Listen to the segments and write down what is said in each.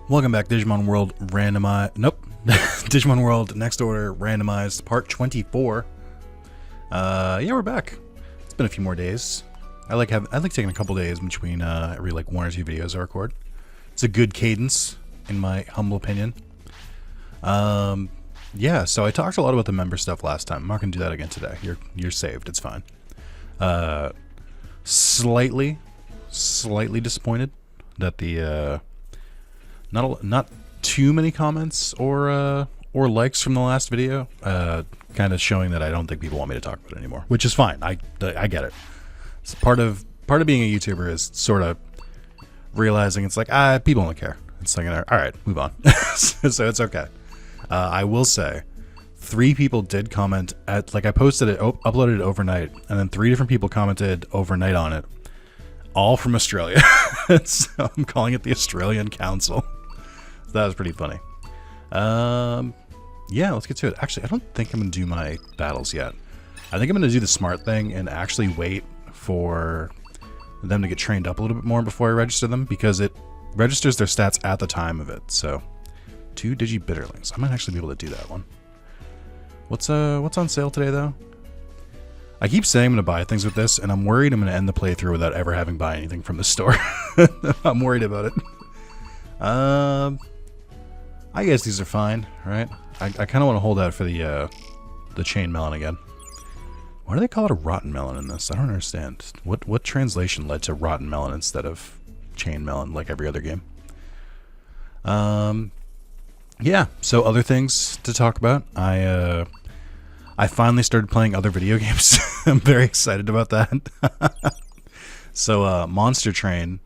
Welcome back, Digimon World Randomized. Nope. Digimon World Next Order Randomized Part 24. Yeah, we're back. It's been a few more days. I like taking a couple days between every like 1 or 2 videos I record. It's a good cadence, in my humble opinion. Yeah, so I talked a lot about the member stuff last time. I'm not gonna do that again today. You're saved. It's fine. Slightly disappointed that the not too many comments or likes from the last video, kind of showing that I don't think people want me to talk about it anymore, which is fine. I get it. So part of being a YouTuber is sort of realizing it's like people don't care. It's like, all right, move on. So it's okay. I will say 3 people did comment at, like, I posted it, uploaded it overnight, and then 3 different people commented overnight on it, all from Australia. So I'm calling it the Australian Council. So that was pretty funny. Yeah, let's get to it. Actually, I don't think I'm gonna do my battles yet. I think I'm gonna do the smart thing and actually wait for them to get trained up a little bit more before I register them, because it registers their stats at the time of it. So 2 Digibitterlings. I might actually be able to do that one. What's on sale today though? I keep saying I'm gonna buy things with this, and I'm worried I'm gonna end the playthrough without ever having buy anything from the store. I'm worried about it. I guess these are fine, right? I kind of want to hold out for the chain melon again. Why do they call it a rotten melon in this? I don't understand. What translation led to rotten melon instead of chain melon like every other game? Yeah, so other things to talk about. I finally started playing other video games. I'm very excited about that. So Monster Train,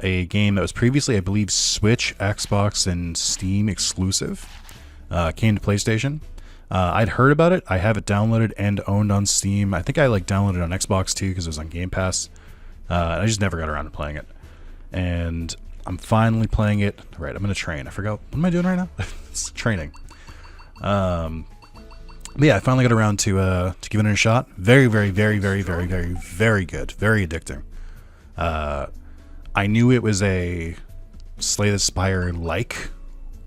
a game that was previously, I believe, Switch, Xbox, and Steam exclusive, came to PlayStation. I'd heard about it. I have it downloaded and owned on Steam. I think I downloaded it on Xbox too because it was on Game Pass. I just never got around to playing it. And I'm finally playing it. Right, I'm going to train. I forgot. What am I doing right now? It's training. But yeah, I finally got around to giving it a shot. Very, very, very, very, very, very, very good. Very addicting. I knew it was a Slay the Spire-like,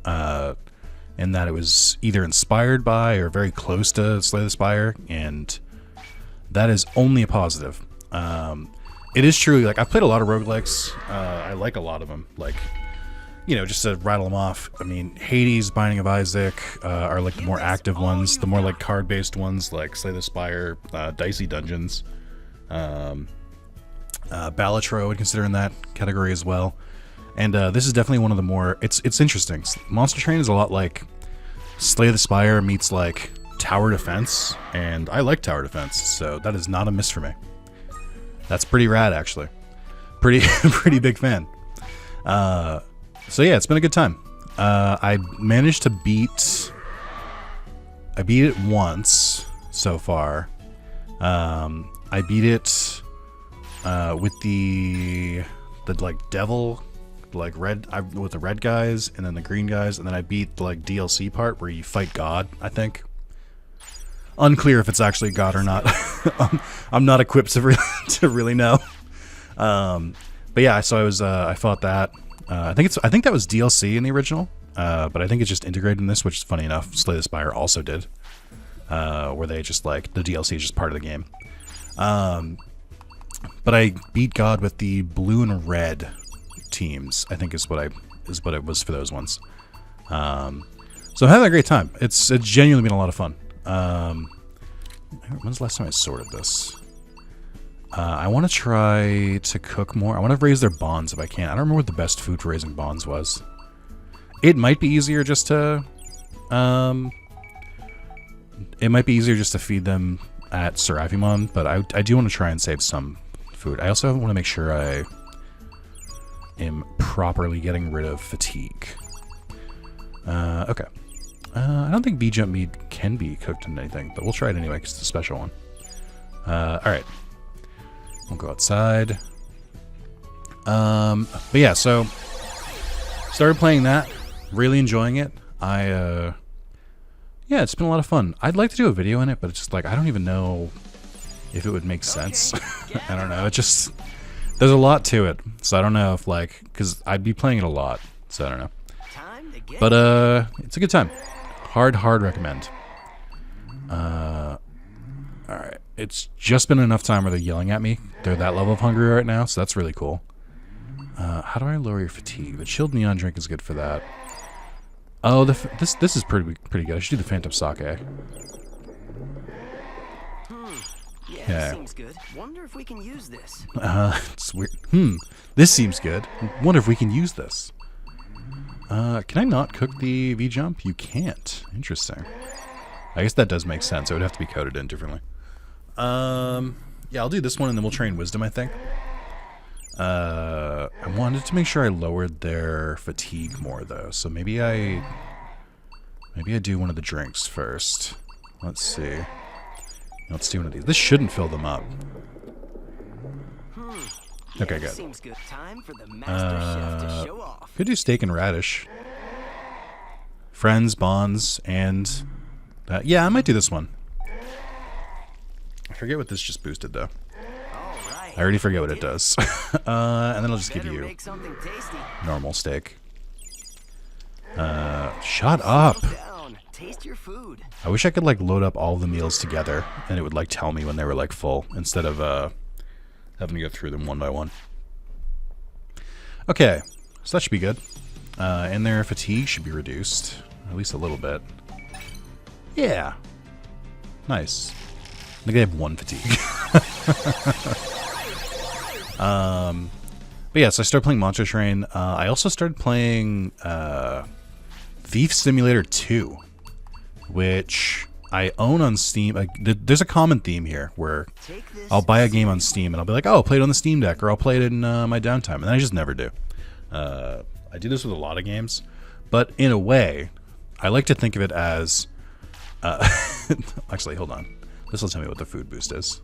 in that it was either inspired by or very close to Slay the Spire, and that is only a positive. It is true, like, I've played a lot of roguelikes. I like a lot of them. Like, you know, just to rattle them off, I mean, Hades, Binding of Isaac are like the more active ones. The more like card-based ones, like Slay the Spire, Dicey Dungeons, Balatro I would consider in that category as well. And this is definitely one of the more, it's interesting. Monster Train is a lot like Slay the Spire meets like Tower Defense, and I like Tower Defense, so that is not a miss for me. That's pretty rad, actually. Pretty big fan. So yeah, it's been a good time. I managed to beat it once so far. I beat it with the like devil, like red, with the red guys and then the green guys, and then I beat the like DLC part where you fight God, I think. Unclear if it's actually God or not. I'm not equipped to really know. But yeah, so I fought that. I think that was DLC in the original, but I think it's just integrated in this, which is funny enough. Slay the Spire also did, where they just like the DLC is just part of the game. But I beat God with the blue and red teams, I think is what it was for those ones. So I'm having a great time. It's genuinely been a lot of fun. When's the last time I sorted this? I want to try to cook more. I want to raise their bonds if I can. I don't remember what the best food for raising bonds was. It might be easier just to feed them at Seraphimon, but I do want to try and save some food. I also want to make sure I am properly getting rid of fatigue. Okay. I don't think bee jump meat can be cooked in anything, but we'll try it anyway because it's a special one. Alright. We'll go outside. But yeah, so started playing that. Really enjoying it. Yeah, it's been a lot of fun. I'd like to do a video in it, but it's just like, I don't even know if it would make sense. I don't know. It there's a lot to it. So I don't know if, like, because I'd be playing it a lot. So I don't know. But it's a good time. Hard recommend. Alright. It's just been enough time where they're yelling at me. They're that level of hungry right now, so that's really cool. How do I lower your fatigue? The chilled neon drink is good for that. Oh, this is pretty good. I should do the phantom sake. Yeah, seems good. Wonder if we can use this. It's weird. This seems good. Wonder if we can use this. Can I not cook the V-jump? You can't. Interesting. I guess that does make sense. It would have to be coded in differently. Yeah, I'll do this one and then we'll train wisdom, I think. I wanted to make sure I lowered their fatigue more though. So maybe I do one of the drinks first. Let's see. Let's do one of these. This shouldn't fill them up. Okay, good. Seems good. Time for the master chef to show off. Could do steak and radish. Friends, bonds, and yeah, I might do this one. I forget what this just boosted though. I already forget what it does. And then I'll just give you normal steak. Shut up. Taste your food. I wish I could like load up all the meals together and it would like tell me when they were like full instead of having to go through them one by one. Okay, so that should be good. And their fatigue should be reduced, at least a little bit. Yeah. Nice. I think they have 1 fatigue. But yeah, so I started playing Monster Train. I also started playing Thief Simulator 2, which I own on Steam. There's a common theme here where I'll buy a game on Steam and I'll be like, oh, I'll play it on the Steam Deck or I'll play it in my downtime. And then I just never do. I do this with a lot of games. But in a way, I like to think of it as... actually, hold on. This will tell me what the food boost is.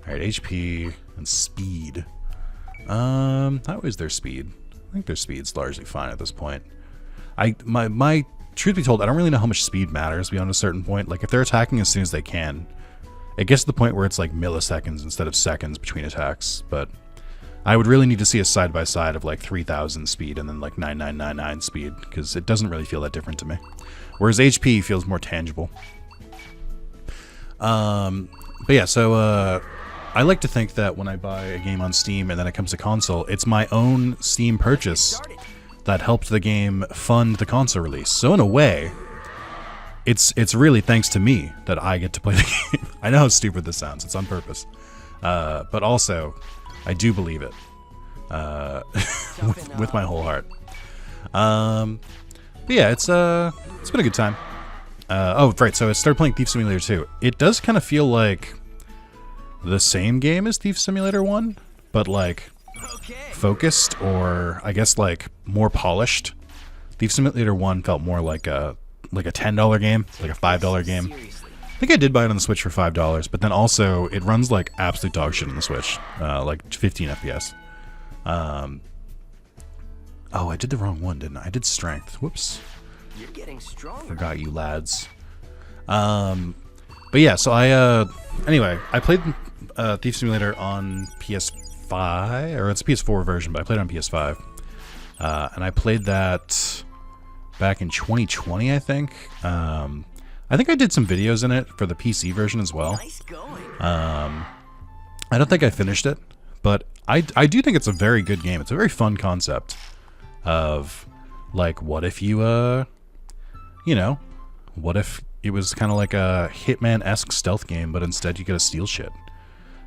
Alright, HP and speed. How is their speed? I think their speed's largely fine at this point. My truth be told, I don't really know how much speed matters beyond a certain point. Like, if they're attacking as soon as they can, it gets to the point where it's like milliseconds instead of seconds between attacks. But I would really need to see a side-by-side of like 3,000 speed and then like 9,999 speed, because it doesn't really feel that different to me. Whereas HP feels more tangible. But yeah, so I like to think that when I buy a game on Steam and then it comes to console, it's my own Steam purchase that helped the game fund the console release. So in a way, it's really thanks to me that I get to play the game. I know how stupid this sounds. It's on purpose. But also, I do believe it with my whole heart. But yeah, it's been a good time. Oh, right, so I started playing Thief Simulator 2. It does kind of feel like the same game as Thief Simulator 1, but like focused, or I guess like more polished. Thief Simulator 1 felt more like a $10 game, like a $5 game. I think I did buy it on the Switch for $5, but then also it runs like absolute dog shit on the Switch, like 15 FPS. Oh, I did the wrong one, didn't I? I did Strength. Whoops. You're getting stronger. Forgot you lads. But yeah, so anyway, I played Thief Simulator on PS5, or it's a PS4 version, but I played it on PS5. And I played that back in 2020, I think. I think I did some videos in it for the PC version as well. Nice going. I don't think I finished it, but I do think it's a very good game. It's a very fun concept of, like, what if you, what if it was kind of like a Hitman-esque stealth game, but instead you gotta steal shit.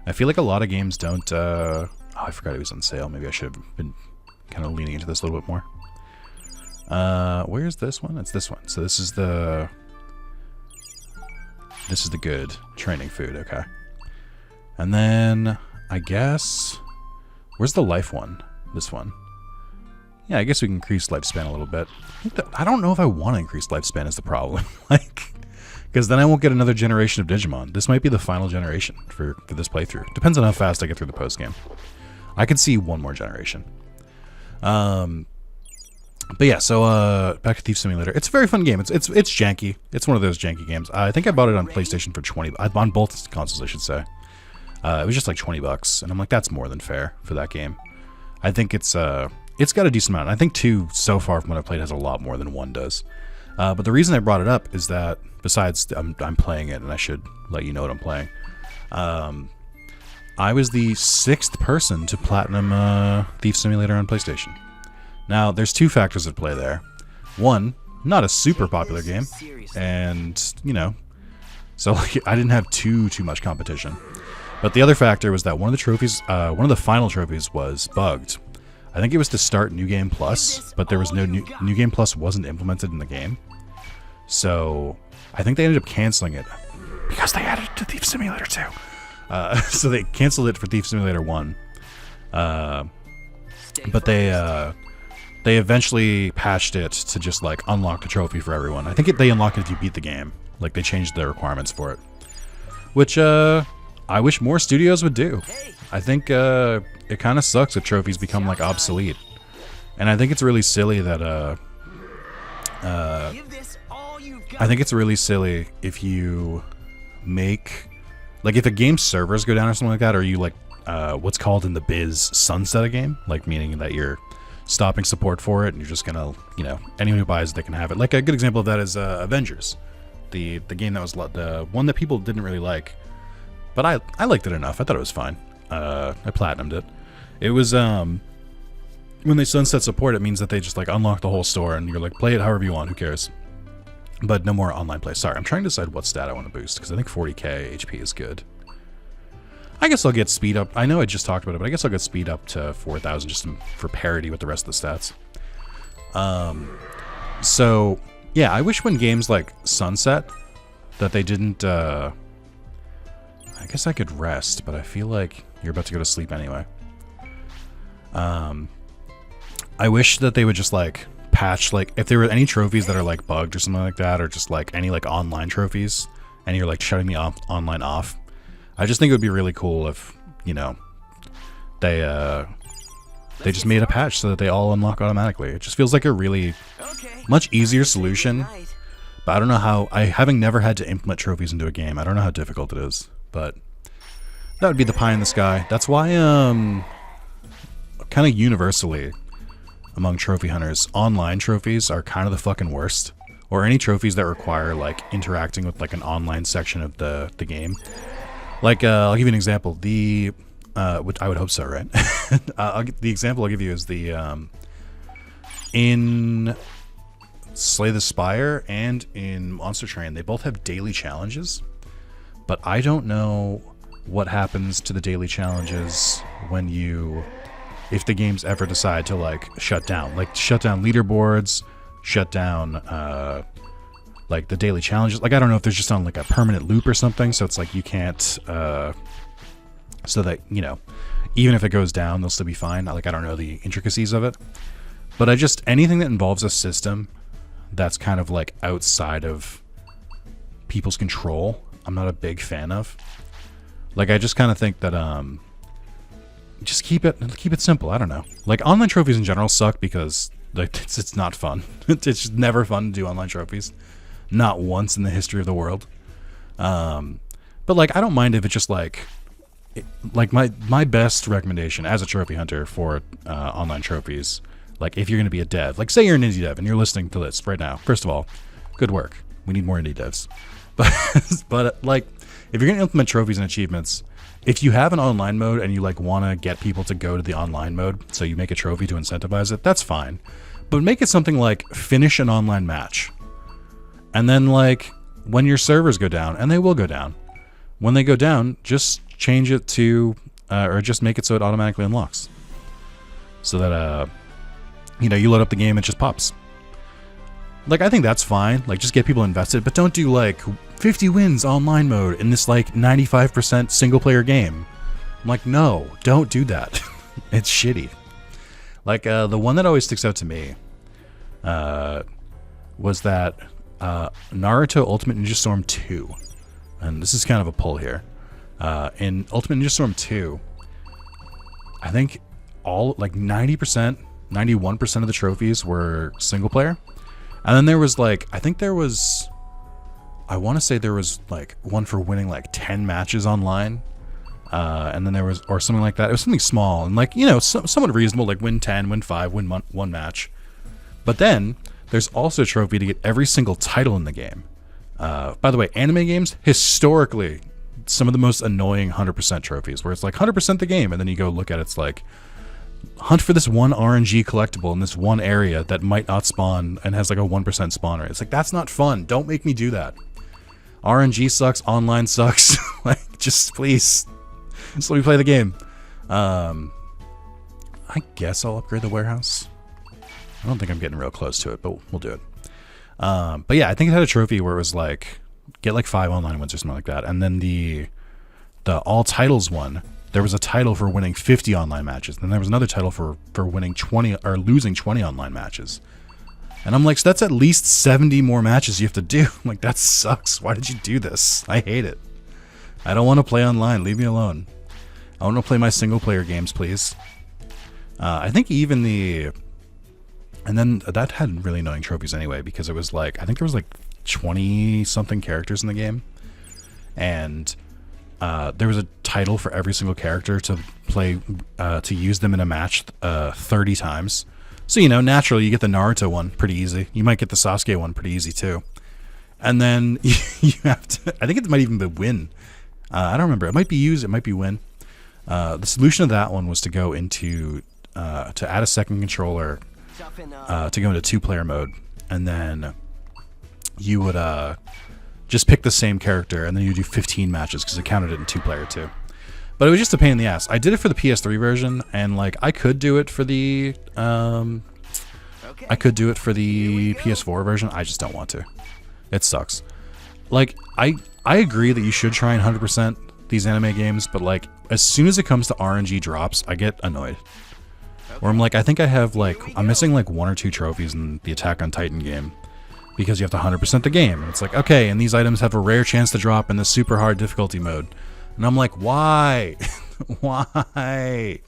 I feel like a lot of games don't, oh, I forgot it was on sale. Maybe I should have been kind of leaning into this a little bit more. Where's this one? It's this one. So this is the good training food, okay. And then, I guess, where's the life one? This one. Yeah, I guess we can increase lifespan a little bit. I don't know if I want to increase lifespan is the problem. Like, because then I won't get another generation of Digimon. This might be the final generation for this playthrough. Depends on how fast I get through the post-game. I could see one more generation. But yeah, so back to Thief Simulator. It's a very fun game. It's janky. It's one of those janky games. I think I bought it on PlayStation for 20. On both consoles, I should say. It was just like $20, and I'm like, that's more than fair for that game. I think it's it's got a decent amount. I think 2 so far from what I've played has a lot more than 1 does. But the reason I brought it up is that besides I'm playing it, and I should let you know what I'm playing. I was the 6th person to platinum Thief Simulator on PlayStation. Now, there's 2 factors at play there. One, not a super popular game, and you know, so like, I didn't have too much competition. But the other factor was that one of the trophies, one of the final trophies, was bugged. I think it was to start New Game Plus, but there was no New Game Plus wasn't implemented in the game. So I think they ended up canceling it because they added it to Thief Simulator 2. So they canceled it for Thief Simulator 1. But they eventually patched it to just like unlock the trophy for everyone. I think they unlock it if you beat the game. Like they changed the requirements for it, which I wish more studios would do. I think it kind of sucks if trophies become like obsolete, and I think it's really silly that I think it's really silly if you make like if a game's servers go down or something like that, or you like what's called in the biz sunset a game, like meaning that you're stopping support for it and you're just gonna, you know, anyone who buys it, they can have it. Like a good example of that is Avengers, the game that was the one that people didn't really like, but I liked it enough. I thought it was fine. I platinumed it. It was when they sunset support, it means that they just like unlock the whole store and you're like, play it however you want, who cares. But no more online play. Sorry, I'm trying to decide what stat I want to boost, because I think 40k HP is good. I guess I'll get speed up. I know I just talked about it, but I guess I'll get speed up to 4,000 just for parity with the rest of the stats. So yeah, I wish when games like sunset that they didn't. I guess I could rest, but I feel like you're about to go to sleep anyway. I wish that they would just like patch, like if there were any trophies that are like bugged or something like that, or just like any like online trophies, and you're like shutting the online off. I just think it would be really cool if, you know, they just made a patch so that they all unlock automatically. It just feels like a really much easier solution. But I don't know how, having never had to implement trophies into a game, I don't know how difficult it is. But that would be the pie in the sky. That's why, kind of universally among trophy hunters, online trophies are kind of the fucking worst. Or any trophies that require like interacting with like an online section of the game. Like, I'll give you an example. Which I would hope so, right? The example I'll give you is in Slay the Spire and in Monster Train, they both have daily challenges. But I don't know what happens to the daily challenges if the games ever decide to like shut down leaderboards, shut down like the daily challenges. Like I don't know if there's just on like a permanent loop or something, so it's like you can't so that, you know, even if it goes down they'll still be fine. Like I don't know the intricacies of it, but anything that involves a system that's kind of like outside of people's control, I'm not a big fan of. Like I just kind of think that just keep it simple. I don't know. Like online trophies in general suck because like it's not fun. It's just never fun to do online trophies. Not once in the history of the world. But like I don't mind if it's just like my best recommendation as a trophy hunter for online trophies, like if you're going to be a dev, like say you're an indie dev and you're listening to this right now, first of all, good work. We need more indie devs. But like if you're going to implement trophies and achievements, if you have an online mode and you like want to get people to go to the online mode, so you make a trophy to incentivize it, that's fine. But make it something like finish an online match. And then like when your servers go down, and they will go down, when they go down, just change it to, or just make it so it automatically unlocks. So that, you know, you load up the game, it just pops. Like, I think that's fine. Like, just get people invested, but don't do like 50 wins online mode in this like 95% single player game. I'm like, no, don't do that. It's shitty. Like, the one that always sticks out to me was that Naruto Ultimate Ninja Storm 2. And this is kind of a pull here. In Ultimate Ninja Storm 2, I think all, like 90%, 91% of the trophies were single player. And then there was like, I want to say there was like one for winning like 10 matches online. And then there was, or something like that. It was something small and like, you know, somewhat reasonable, like win 10, win 5, win one match. But then there's also a trophy to get every single title in the game. By the way, anime games, historically, some of the most annoying 100% trophies, where it's like 100% the game, and then you go look at it, it's like, hunt for this one RNG collectible in this one area that might not spawn and has like a 1% spawn rate. It's like, that's not fun. Don't make me do that. RNG sucks. Online sucks. Like, just please, just let me play the game. I guess I'll upgrade the warehouse. I don't think I'm getting real close to it, but we'll do it. But yeah, I think it had a trophy where it was like, get like 5 online wins or something like that. And then the all titles one, there was a title for winning 50 online matches. And then there was another title for winning 20 or losing 20 online matches. And I'm like, so that's at least 70 more matches you have to do. I'm like, that sucks. Why did you do this? I hate it. I don't want to play online. Leave me alone. I want to play my single player games, please. I think even and then that had really annoying trophies anyway, because it was like, I think there was like 20 something characters in the game. And there was a title for every single character to play, to use them in a match 30 times. So, you know, naturally you get the Naruto one pretty easy. You might get the Sasuke one pretty easy too. And then you have to, I think it might even be win. I don't remember. It might be use, it might be win. The solution of that one was to go into, to add a second controller, to go into 2-player mode. And then you would just pick the same character, and then you do 15 matches because it counted it in 2-player too. But it was just a pain in the ass. I did it for the PS3 version, and like I could do it for the PS4 version. I just don't want to. It sucks. Like I agree that you should try and 100% these anime games, but like as soon as it comes to RNG drops, I get annoyed. Where I'm like, I think I have like, I'm missing like 1 or 2 trophies in the Attack on Titan game because you have to 100% the game. And it's like, okay, and these items have a rare chance to drop in the super hard difficulty mode. And I'm like, why? Why?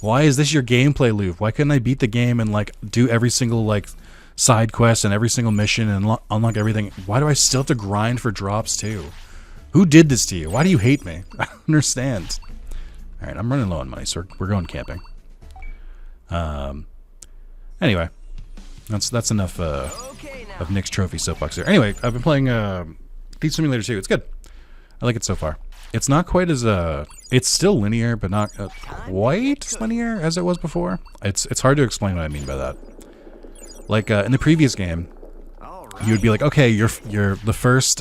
Why is this your gameplay loop? Why couldn't I beat the game and like do every single like side quest and every single mission and unlock everything? Why do I still have to grind for drops too? Who did this to you? Why do you hate me? I don't understand. All right, I'm running low on money, so we're going camping. Anyway, that's enough of Nick's trophy soapbox there. Anyway, I've been playing Thief Simulator 2. It's good. I like it so far. It's not quite as it's still linear, but not quite linear as it was before. It's hard to explain what I mean by that. Like in the previous game, you would be like, okay, you're the first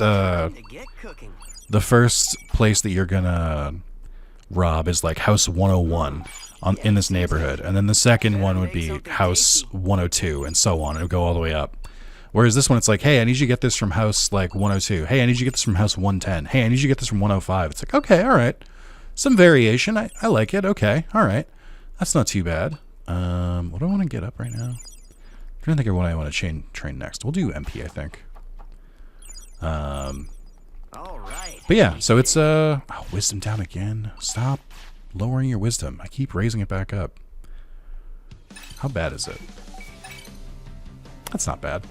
place that you're gonna rob is like house 101 in this neighborhood, and then the second one would be house 102, and so on. It would go all the way up. Whereas this one, it's like, hey, I need you to get this from house like 102. Hey, I need you to get this from house 110. Hey, I need you to get this from 105. It's like, okay, all right, some variation. I like it. Okay, all right, that's not too bad. What do I want to get up right now? I'm trying to think of what I want to train next. We'll do MP, I think. All right. But yeah, so it's wisdom down again. Stop lowering your wisdom. I keep raising it back up. How bad is it? That's not bad.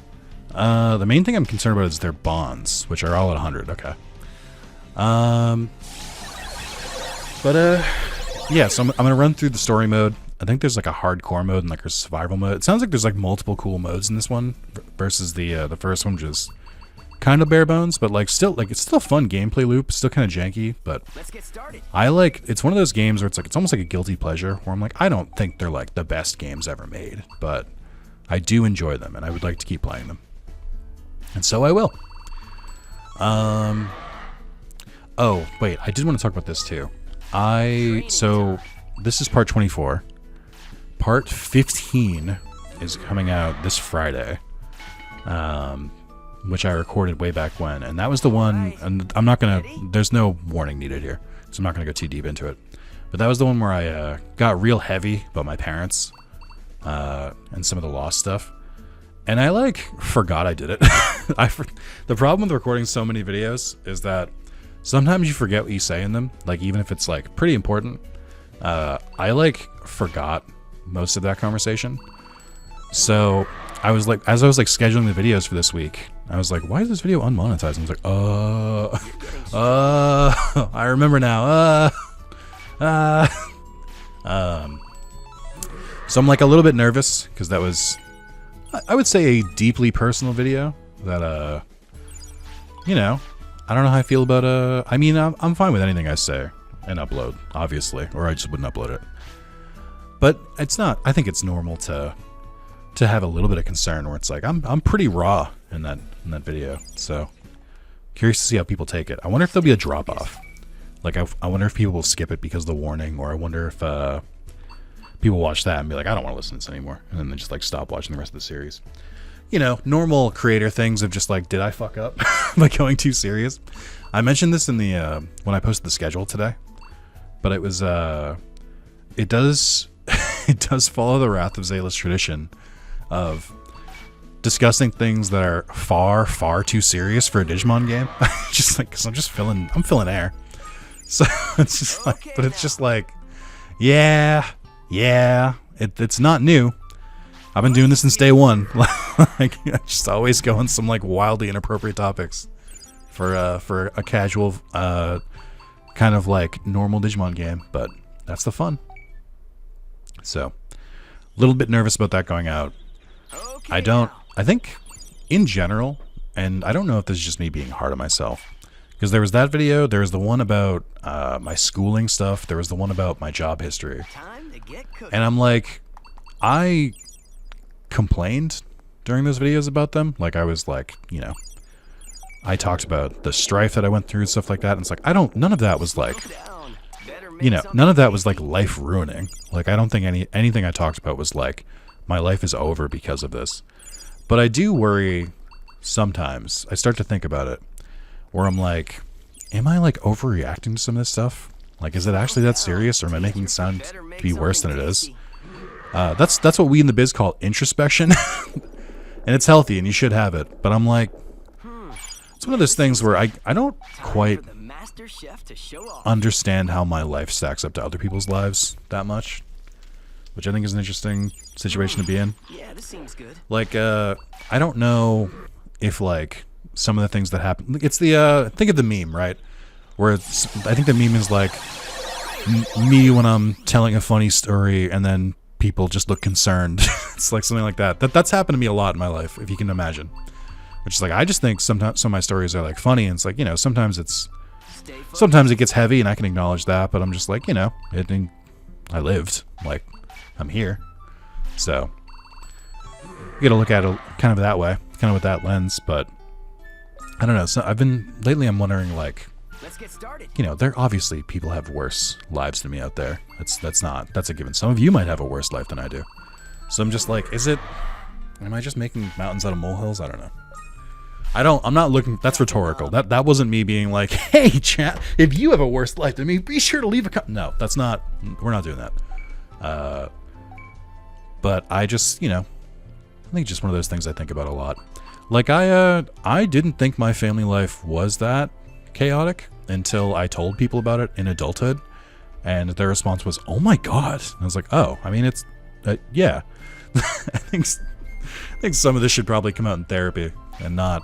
The main thing I'm concerned about is their bonds, which are all at 100. Okay. Yeah, so I'm gonna run through the story mode. I think there's like a hardcore mode and like a survival mode. It sounds like there's like multiple cool modes in this one versus the first one, which is kind of bare bones, but like still, like it's still a fun gameplay loop. Still kind of janky, but Let's get started. I like. It's one of those games where it's like it's almost like a guilty pleasure. Where I'm like, I don't think they're like the best games ever made, but I do enjoy them, and I would like to keep playing them, and so I will. Oh wait, I did want to talk about this too. So this is part 24. Part 15 is coming out this Friday, which I recorded way back when, and that was the one. And I'm not gonna. There's no warning needed here, so I'm not gonna go too deep into it. But that was the one where I got real heavy about my parents and some of the lost stuff, and I like forgot I did it. The problem with recording so many videos is that sometimes you forget what you say in them, like even if it's like pretty important. I like forgot most of that conversation. So I was like, as I was like scheduling the videos for this week, I was like, why is this video unmonetized? And I was like, I remember now. So I'm like a little bit nervous because that was, I would say, a deeply personal video that, you know, I don't know how I feel about, I mean, I'm fine with anything I say and upload, obviously, or I just wouldn't upload it. But it's not, I think it's normal to have a little bit of concern where it's like, I'm pretty raw in that video. So curious to see how people take it. I wonder if there'll be a drop off. Like, I wonder if people will skip it because of the warning, or I wonder if, people watch that and be like, I don't want to listen to this anymore. And then they just like stop watching the rest of the series. You know, normal creator things of just like, did I fuck up by going too serious? I mentioned this in the, when I posted the schedule today, but it was, it does, it does follow the Wrath of Zalis tradition of discussing things that are far, far too serious for a Digimon game. Just like, cause I'm filling air. So it's just like, but it's just like, yeah, it's not new. I've been doing this since day one. Like, I just always go on some like wildly inappropriate topics for a casual, kind of like normal Digimon game, but that's the fun. So, a little bit nervous about that going out. I think in general, and I don't know if this is just me being hard on myself, because there was that video, there was the one about my schooling stuff, there was the one about my job history. And I'm like, I complained during those videos about them. Like, I was like, you know, I talked about the strife that I went through and stuff like that. And it's like, none of that was like, you know, none of that was like life ruining. Like, I don't think anything I talked about was like, my life is over because of this. But I do worry sometimes. I start to think about it where I'm like, am I like overreacting to some of this stuff? Like, is it actually that serious, or am I making it sound to be worse than it is? That's what we in the biz call introspection. And it's healthy and you should have it. But I'm like, it's one of those things where I don't quite understand how my life stacks up to other people's lives that much, which I think is an interesting situation to be in. Yeah, this seems good. Like, I don't know if like some of the things that happen, it's the think of the meme, right? Where it's, I think the meme is like me when I'm telling a funny story and then people just look concerned. It's like something like that. That's happened to me a lot in my life, if you can imagine. Which is like, I just think sometimes some of my stories are like funny, and it's like, you know, sometimes it gets heavy and I can acknowledge that, but I'm just like, you know, I lived, like, I'm here. So you gotta look at it kind of that way, kind of with that lens. But I don't know. So lately I'm wondering, like, let's get started. You know, there obviously people have worse lives than me out there. That's a given. Some of you might have a worse life than I do. So I'm just like, am I just making mountains out of molehills? I don't know. I'm not looking, that's rhetorical. That wasn't me being like, hey chat, if you have a worse life than me, be sure to leave a comment. No, we're not doing that. But I just, you know, I think just one of those things I think about a lot. Like, I didn't think my family life was that chaotic until I told people about it in adulthood, and their response was, oh my god. And I was like, oh, I mean, it's yeah. I think some of this should probably come out in therapy and not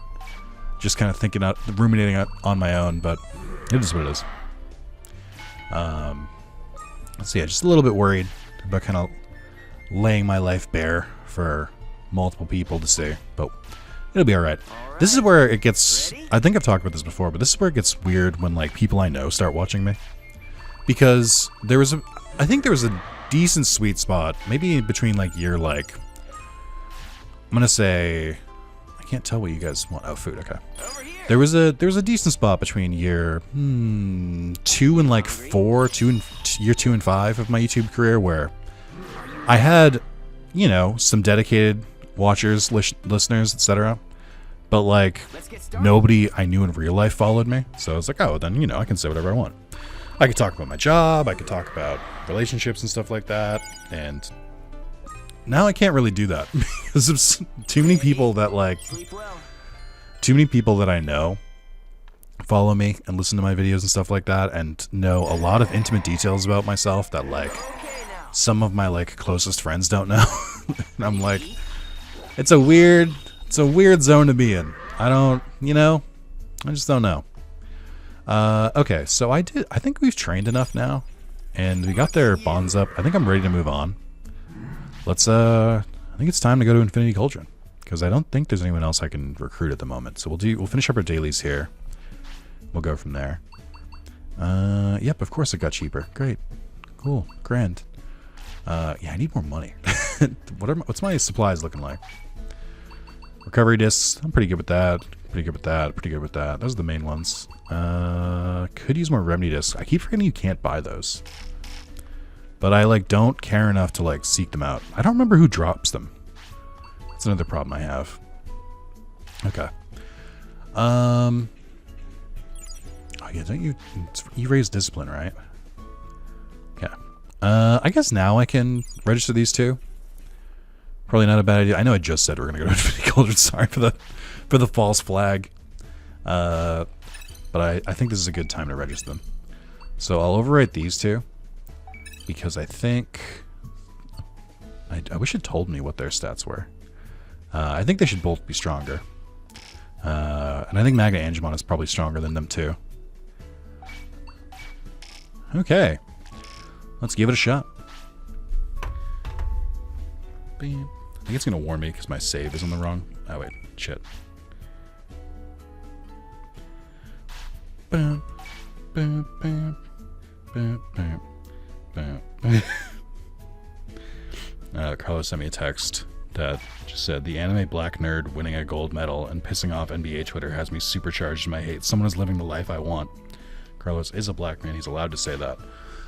just kind of ruminating on my own, but it is what it is. So yeah, just a little bit worried about kind of laying my life bare for multiple people to see, but it'll be all right. This is where it gets, I think I've talked about this before, but this is where it gets weird when like people I know start watching me. Because I think there was a decent sweet spot, maybe between like year, like, I'm going to say, I can't tell what you guys want. Oh, food, okay. There was a decent spot between year 2 and like 4, year 2 and 5 of my YouTube career where I had, you know, some dedicated watchers, listeners, etc. But like nobody I knew in real life followed me. So I was like, oh, then, you know, I can say whatever I want. I could talk about my job, I could talk about relationships and stuff like that. And now I can't really do that because of too many people that I know follow me and listen to my videos and stuff like that, and know a lot of intimate details about myself that like some of my like closest friends don't know. And I'm like, it's a weird zone to be in. I just don't know. Okay, so I think we've trained enough now And we got their bonds up. I think I'm ready to move on. Let's, I think it's time to go to Infinity Cauldron. Because I don't think there's anyone else I can recruit at the moment. So we'll finish up our dailies here. We'll go from there. Yep, of course it got cheaper. Great. Cool. Grand. Yeah, I need more money. What's my supplies looking like? Recovery discs. I'm pretty good with that. Pretty good with that. Pretty good with that. Those are the main ones. Could use more remedy discs. I keep forgetting you can't buy those. But I, like, don't care enough to, like, seek them out. I don't remember who drops them. That's another problem I have. Okay. Oh, yeah, don't you raise discipline, right? Okay. I guess now I can register these two. Probably not a bad idea. I know I just said we're gonna go to Infinity Cauldron. Sorry for the false flag. But I think this is a good time to register them. So I'll overwrite these two because I think I wish it told me what their stats were. I think they should both be stronger. And I think Magna Angemon is probably stronger than them too. Okay. Let's give it a shot. Bam. I think it's going to warn me because my save is on the wrong... Oh, wait. Shit. Bam. Bam, bam. Bam, bam. Bam. Carlos sent me a text that just said, the anime black nerd winning a gold medal and pissing off NBA Twitter has me supercharged in my hate. Someone is living the life I want. Carlos is a black man. He's allowed to say that.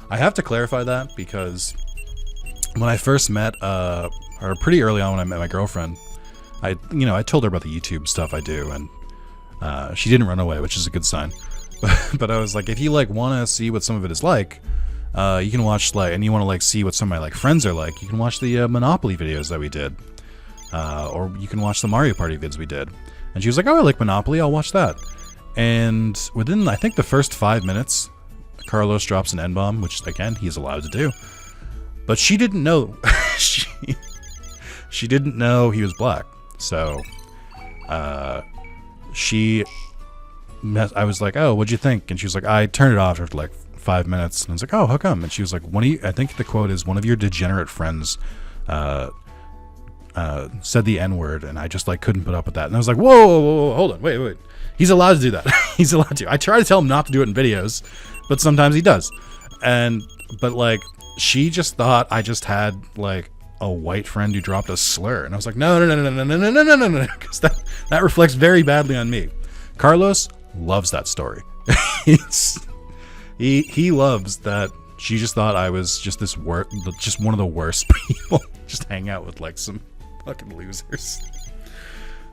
I have to clarify that because when I first met, or pretty early on when I met my girlfriend, I told her about the YouTube stuff I do, and she didn't run away, which is a good sign. But I was like, if you like want to see what some of it is like, you can watch and you want to see what some of my friends are like, you can watch the Monopoly videos that we did, or you can watch the Mario Party vids we did. And she was like, oh, I like Monopoly, I'll watch that. And within, I think, the first 5 minutes, Carlos drops an N-bomb, which, again, he's allowed to do. But she didn't know. she didn't know he was black. So, I was like, oh, what'd you think? And she was like, I turned it off after, 5 minutes. And I was like, oh, how come? And she was like, I think the quote is, one of your degenerate friends said the N-word, and I just, couldn't put up with that. And I was like, whoa, hold on, wait. He's allowed to do that. He's allowed to. I try to tell him not to do it in videos, but sometimes he does. But she just thought I just had a white friend who dropped a slur, and I was like, no, because that reflects very badly on me. Carlos loves that story. He loves that she just thought I was just just one of the worst people. Just hang out with some fucking losers.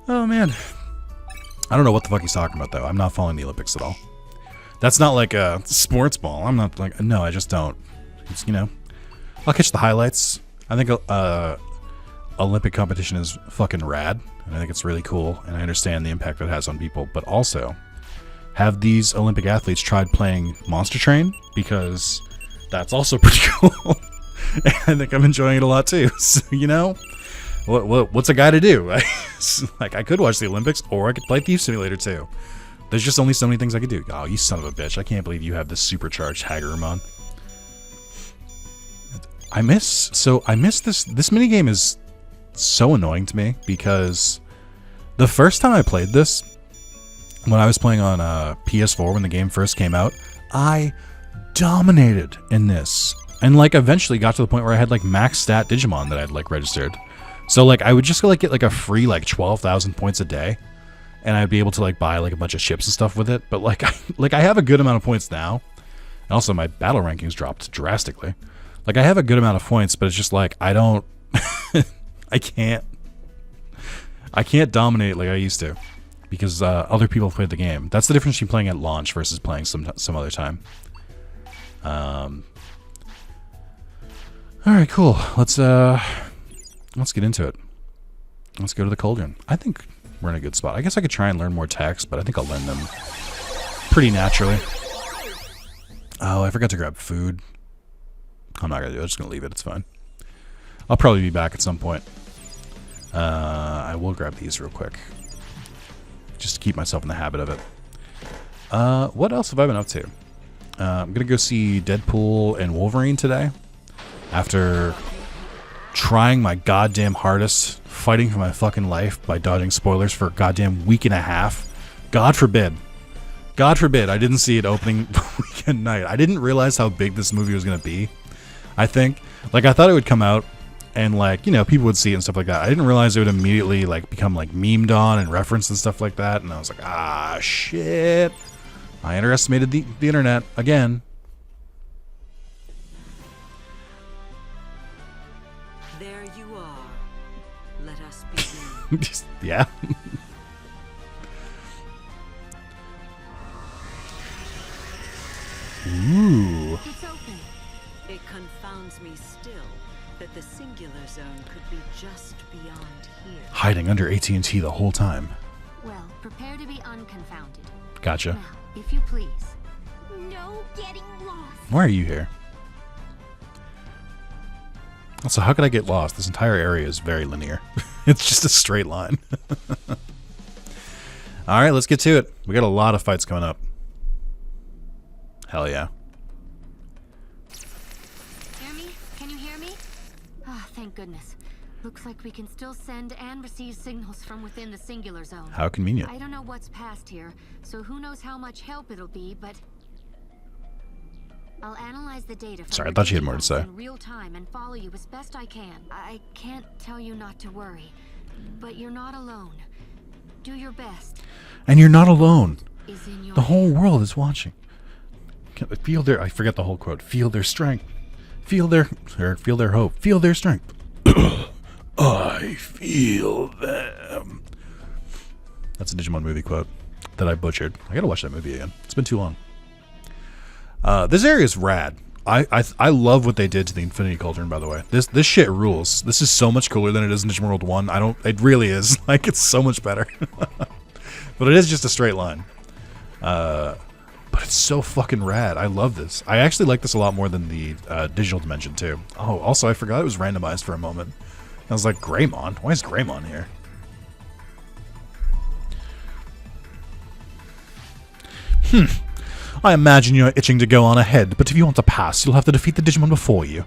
Oh man. I don't know what the fuck he's talking about, though. I'm not following the Olympics at all. That's not like a sports ball. I'm not no, I just don't. It's, I'll catch the highlights. I think Olympic competition is fucking rad, and I think it's really cool, and I understand the impact it has on people, but also have these Olympic athletes tried playing Monster Train, because that's also pretty cool. I think I'm enjoying it a lot, too. So, what's a guy to do? I could watch the Olympics, or I could play Thief Simulator too. There's just only so many things I could do. Oh, you son of a bitch. I can't believe you have this supercharged Hagerumon. I miss this minigame is so annoying to me, because the first time I played this, when I was playing on PS4 when the game first came out, I dominated in this. And eventually got to the point where I had max stat Digimon that I'd registered. So I would just get a free 12,000 points a day, and I'd be able to buy a bunch of ships and stuff with it. But I have a good amount of points now, and also my battle rankings dropped drastically. I have a good amount of points, but it's just I don't, I can't dominate like I used to, because other people have played the game. That's the difference between playing at launch versus playing some other time. All right, cool. Let's get into it. Let's go to the Cauldron. I think we're in a good spot. I guess I could try and learn more text, but I think I'll learn them pretty naturally. Oh, I forgot to grab food. I'm not gonna do it. I'm just gonna leave it. It's fine. I'll probably be back at some point. I will grab these real quick, just to keep myself in the habit of it. What else have I been up to? I'm gonna go see Deadpool and Wolverine today. After trying my goddamn hardest, fighting for my fucking life by dodging spoilers for a goddamn week and a half. God forbid I didn't see it opening weekend night. I didn't realize how big this movie was gonna be. I think, like, I thought it would come out and, like, you know, people would see it and stuff like that. I didn't realize it would immediately, like, become, like, memed on and referenced and stuff like that. And I was like, ah, shit. I underestimated the internet again. There you are. Let us begin. Yeah. Ooh. It's open. It confounds me still that the singular zone could be just beyond here. Hiding under AT&T the whole time. Well, prepare to be unconfounded. Gotcha. Now, if you please. No getting lost. Why are you here? Also, how could I get lost? This entire area is very linear. It's just a straight line. Alright, let's get to it. We got a lot of fights coming up. Hell yeah. Hear me? Can you hear me? Ah, thank goodness. Looks like we can still send and receive signals from within the singular zone. How convenient. I don't know what's past here, so who knows how much help it'll be, but I'll analyze the data from Sorry, I your thought you had more to Digimons say. in real time and follow you as best I can. I can't tell you not to worry, but you're not alone. Do your best. And you're not alone. Is in your The whole world is watching. Feel their, I forget the whole quote. Feel their strength. Feel their hope. Feel their strength. I feel them. That's a Digimon movie quote that I butchered. I gotta watch that movie again. It's been too long. This area is rad. I love what they did to the Infinity Cauldron, by the way. This shit rules. This is so much cooler than it is in Digimon World 1. It really is. Like, it's so much better. But it is just a straight line. But it's so fucking rad. I love this. I actually like this a lot more than the digital dimension, too. Oh, also, I forgot it was randomized for a moment. I was like, Greymon? Why is Greymon here? I imagine you're itching to go on ahead, but if you want to pass, you'll have to defeat the Digimon before you.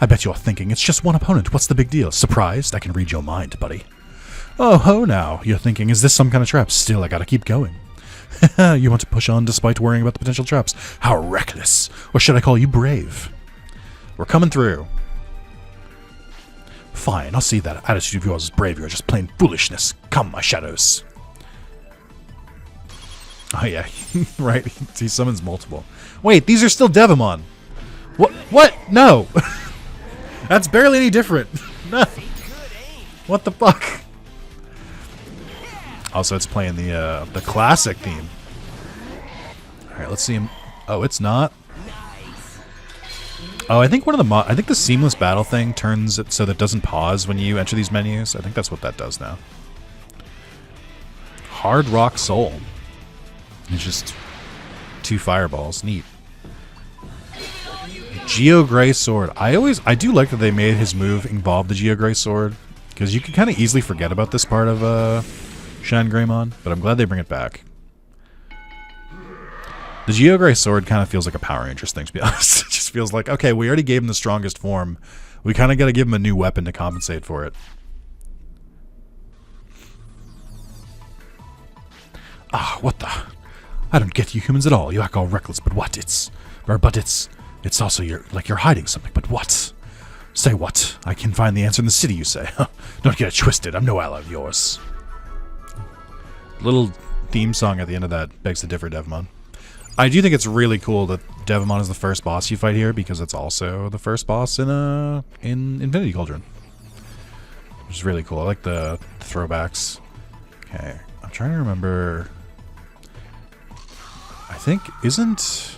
I bet you're thinking, it's just one opponent, what's the big deal? Surprised? I can read your mind, buddy. Oh, ho now, you're thinking, is this some kind of trap? Still, I gotta keep going. You want to push on despite worrying about the potential traps. How reckless! Or should I call you brave? We're coming through. Fine, I'll see that attitude of yours is brave. You're just plain foolishness. Come, my shadows. Oh yeah, right. He summons multiple. Wait, these are still Devimon. What? What? No. That's barely any different. No. What the fuck? Also, it's playing the classic theme. All right, let's see him. Oh, it's not. Oh, I think I think the seamless battle thing turns it so that it doesn't pause when you enter these menus. I think that's what that does now. Hard Rock Soul. It's just 2 fireballs. Neat. Geo Gray Sword. I do like that they made his move involve the Geo Gray Sword, because you can kind of easily forget about this part of Shan Greymon, but I'm glad they bring it back. The Geo Gray Sword kind of feels like a Power Rangers thing, to be honest. It just feels like, okay, we already gave him the strongest form. We kind of got to give him a new weapon to compensate for it. Ah, what the... I don't get you humans at all. You act all reckless, but what? It's also you're hiding something, but what? Say what? I can find the answer in the city, you say. Don't get it twisted. I'm no ally of yours. Little theme song at the end of that begs to differ, Devimon. I do think it's really cool that Devimon is the first boss you fight here, because it's also the first boss in Infinity Cauldron. Which is really cool. I like the throwbacks. Okay, I'm trying to remember... I think, isn't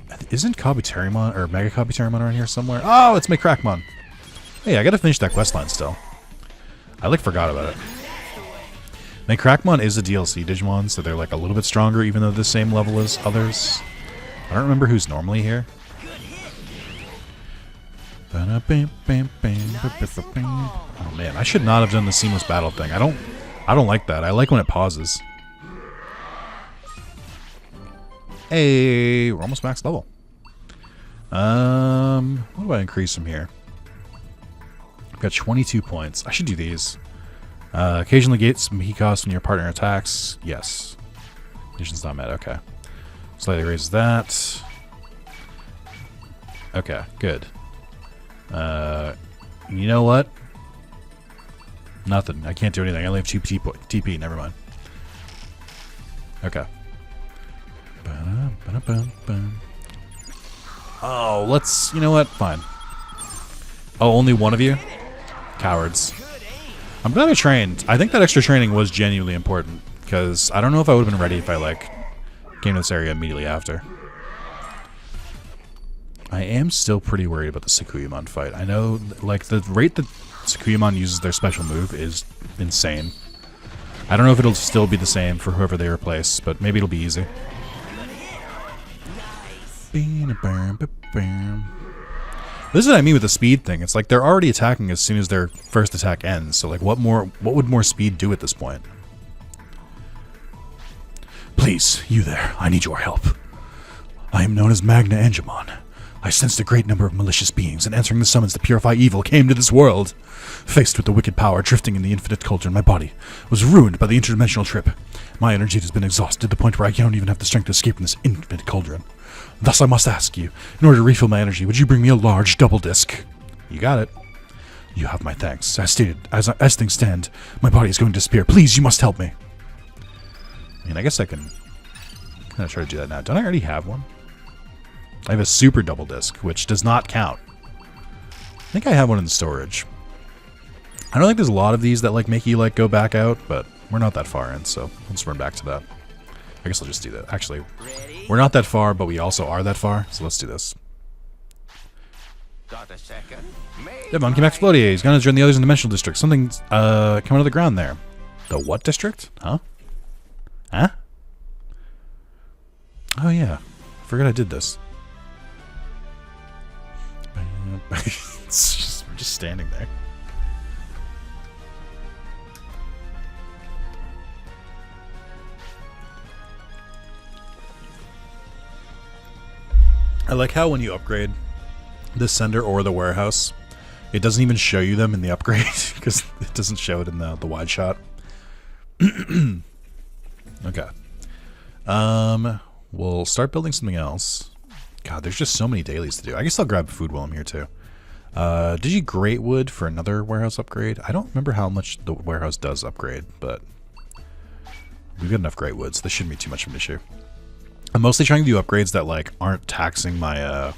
Kabuterimon or Mega Kabuterimon around here somewhere? Oh, it's McCrackmon. Hey, I gotta finish that questline still. I forgot about it. McCrackmon is a DLC Digimon, so they're like a little bit stronger, even though they're the same level as others. I don't remember who's normally here. Oh man, I should not have done the seamless battle thing. I don't like that. I like when it pauses. Hey, we're almost max level. What do I increase from here? I've got 22 points. I should do these. Occasionally get some heat costs when your partner attacks. Yes. Conditions not met. Okay. Slightly raises that. Okay, good. You know what? Nothing. I can't do anything. I only have 2 TP. Never mind. Okay. Oh, let's... You know what? Fine. Oh, only one of you? Cowards. I'm glad I trained. I think that extra training was genuinely important, because I don't know if I would have been ready if I, like, came to this area immediately after. I am still pretty worried about the Sakuyamon fight. I know, like, the rate that Sakuyamon uses their special move is insane. I don't know if it'll still be the same for whoever they replace, but maybe it'll be easy. This is what I mean with the speed thing. It's like they're already attacking as soon as their first attack ends. So like what would more speed do at this point? Please, you there, I need your help. I am known as Magna Angemon. I sensed a great number of malicious beings, and answering the summons to purify evil came to this world. Faced with the wicked power drifting in the infinite cauldron, my body was ruined by the interdimensional trip. My energy has been exhausted to the point where I don't even have the strength to escape from this infinite cauldron. Thus I must ask you, in order to refill my energy, would you bring me a large double disc? You got it. You have my thanks. As stated, as things stand, my body is going to disappear. Please, you must help me. I mean, I guess I can kind of try to do that now. Don't I already have one? I have a super double disc, which does not count. I think I have one in the storage. I don't think there's a lot of these that like make you like go back out, but we're not that far in, so let's run back to that. I guess I'll just do that. Actually, we're not that far, but we also are that far, so let's do this. Got a second? Devon came back to Floatier. He's gonna join the others in the Dimensional District. Something's coming out of the ground there. The what district? Huh? Huh? Oh yeah. I forgot I did this. We're just standing there. I like how when you upgrade the sender or the warehouse, it doesn't even show you them in the upgrade because it doesn't show it in the wide shot. Okay. We'll start building something else. God, there's just so many dailies to do. I guess I'll grab food while I'm here too. Digi Greatwood for another warehouse upgrade. I don't remember how much the warehouse does upgrade, but we've got enough Greatwoods. This shouldn't be too much of an issue. I'm mostly trying to do upgrades that like aren't taxing my or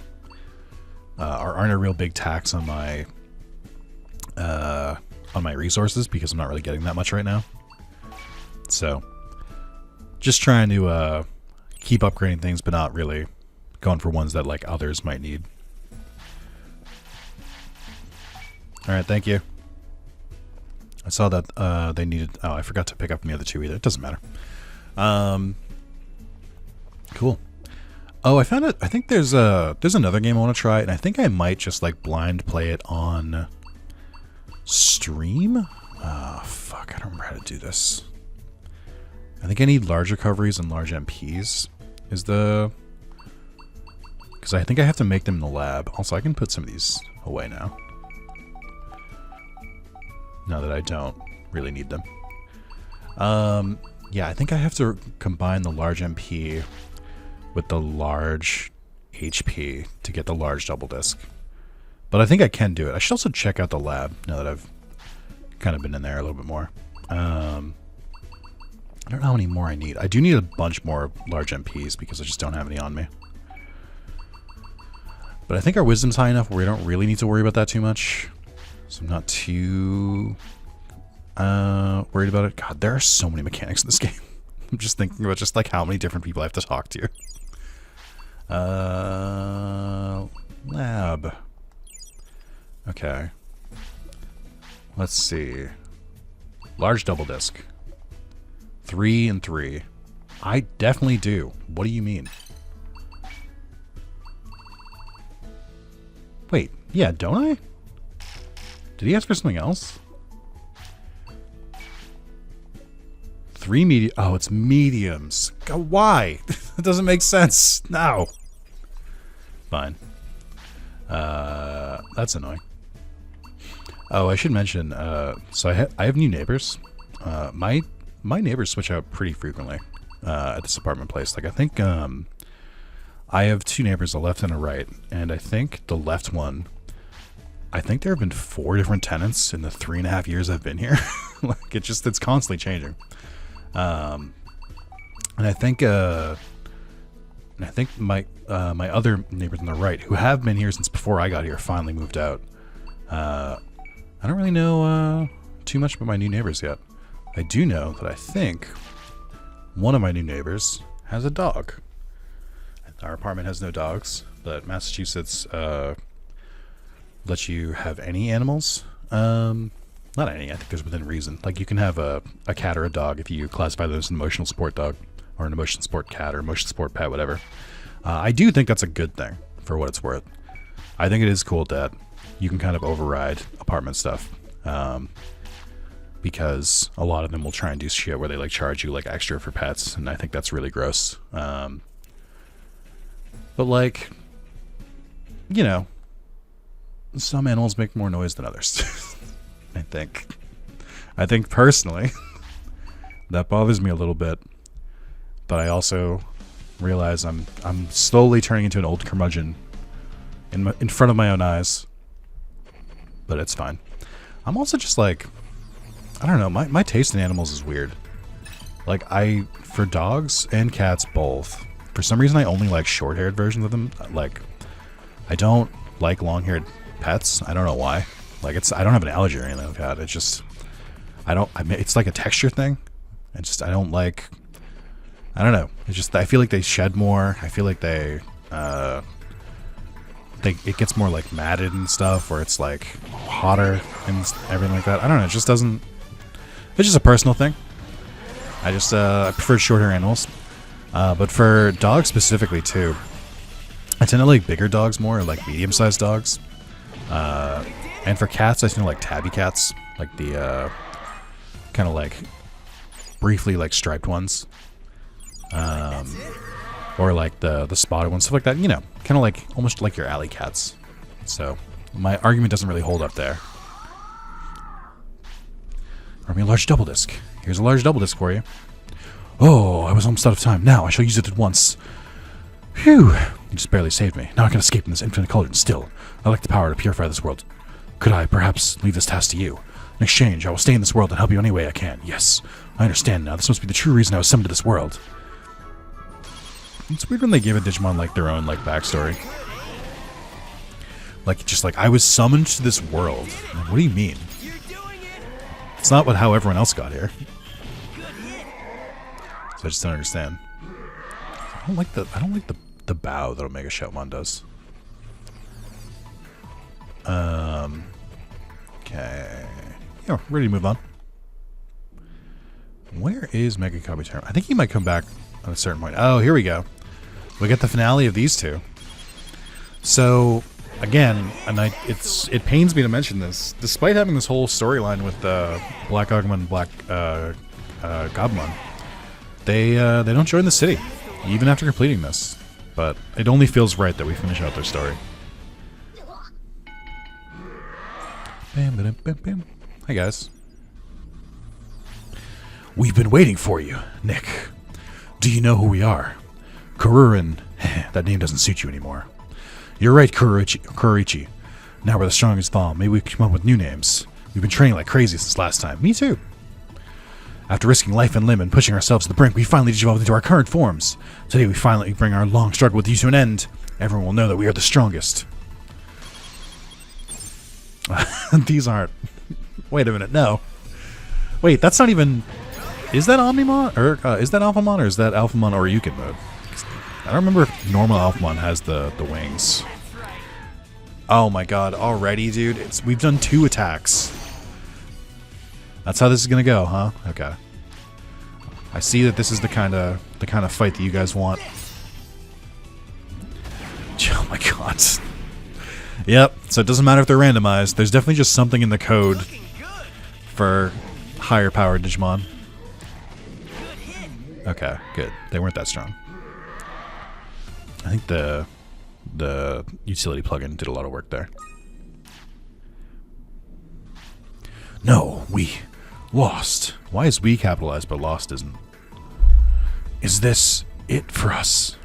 aren't a real big tax on my resources because I'm not really getting that much right now. So just trying to keep upgrading things, but not really going for ones that like others might need. All right, thank you. I saw that they needed. Oh, I forgot to pick up the other two either. It doesn't matter. Cool. Oh, I found it. I think there's another game I want to try, and I think I might just like blind play it on stream. Oh, fuck! I don't remember how to do this. I think I need large recoveries and large MPs. Is the because I think I have to make them in the lab. Also, I can put some of these away now. Now that I don't really need them. Yeah, I think I have to combine the large MP with the large HP to get the large double disc. But I think I can do it. I should also check out the lab now that I've kind of been in there a little bit more. I don't know how many more I need. I do need a bunch more large MPs because I just don't have any on me. But I think our wisdom's high enough where we don't really need to worry about that too much. So I'm not too worried about it. God, there are so many mechanics in this game. I'm just thinking about just like how many different people I have to talk to. Lab. Okay. Let's see. Large double disc. 3 and 3. I definitely do. What do you mean? Wait, yeah, don't I? Did he ask for something else? 3 medium. Oh, it's mediums. God, why? It doesn't make sense. No. Fine. That's annoying. Oh, I should mention. So I have new neighbors. My neighbors switch out pretty frequently at this apartment place. Like I think I have 2 neighbors, a left and a right, and I think the left one. I think there have been 4 different tenants in the 3.5 years I've been here. Like it's constantly changing. And I think my other neighbors on the right, who have been here since before I got here, finally moved out. I don't really know too much about my new neighbors yet. I do know that I think one of my new neighbors has a dog. Our apartment has no dogs, but Massachusetts lets you have any animals. Not any, I think there's within reason. Like you can have a cat or a dog if you classify them as an emotional support dog, or an emotion support cat, or emotion support pet, whatever. I do think that's a good thing, for what it's worth. I think it is cool that you can kind of override apartment stuff. Because a lot of them will try and do shit where they like charge you like extra for pets, and I think that's really gross. But like, you know, some animals make more noise than others. I think personally that bothers me a little bit, but I also realize I'm slowly turning into an old curmudgeon in front of my own eyes. But it's fine. I'm also just like, I don't know, my taste in animals is weird. Like for dogs and cats both, for some reason I only like short-haired versions of them. Like I don't like long-haired pets. I don't know why. Like I don't have an allergy or anything like that. It's just it's like a texture thing. I don't know. It's just I feel like they shed more. I feel like it gets more like matted and stuff, or it's like hotter and everything like that. I don't know. It just doesn't. It's just a personal thing. I prefer short-hair animals, but for dogs specifically too, I tend to like bigger dogs more, like medium-sized dogs. And for cats, I tend to like tabby cats, like the kind of like briefly like striped ones, or like the spotted ones, stuff like that. You know, kind of like almost like your alley cats. So my argument doesn't really hold up there. Army a large double disc. Here's a large double disc for you. Oh, I was almost out of time. Now I shall use it at once. Phew! You just barely saved me. Now I can escape in this infinite cauldron still. I lack the power to purify this world. Could I perhaps leave this task to you? In exchange, I will stay in this world and help you any way I can. Yes, I understand now. This must be the true reason I was summoned to this world. It's weird when they give a Digimon like their own like backstory. Like just like I was summoned to this world. Like, what do you mean? It's not how everyone else got here. So I just don't understand. I don't like the bow that Omega Shoutmon does. Okay. Yeah, ready to move on. Where is Mega Kabuteru? I think he might come back at a certain point. Oh, here we go. We get the finale of these two. So, again, and it pains me to mention this, despite having this whole storyline with Black Agumon and Black Gobumon, they don't join the city, even after completing this. But it only feels right that we finish out their story. Bam, bam, bam, bam. Hi, guys. We've been waiting for you, Nick. Do you know who we are? Kururin. That name doesn't suit you anymore. You're right, Kurichi. Now we're the strongest of all. Maybe we can come up with new names. We've been training like crazy since last time. Me too. After risking life and limb and pushing ourselves to the brink, we finally evolved into our current forms. Today we finally bring our long struggle with you to an end. Everyone will know that we are the strongest. These aren't... Wait a minute, no. Wait, that's not even... Is that Omnimon? Or is that Alphamon, or is that Alphamon or Ryukin mode? I don't remember if normal Alphamon has the wings. Oh my god, already, dude? We've done 2 attacks. That's how this is gonna go, huh? Okay. I see that this is the kind of fight that you guys want. Oh my god. Yep, so it doesn't matter if they're randomized. There's definitely just something in the code for higher powered Digimon. Okay, good. They weren't that strong. I think the utility plugin did a lot of work there. No, we lost. Why is we capitalized but lost isn't? Is this it for us?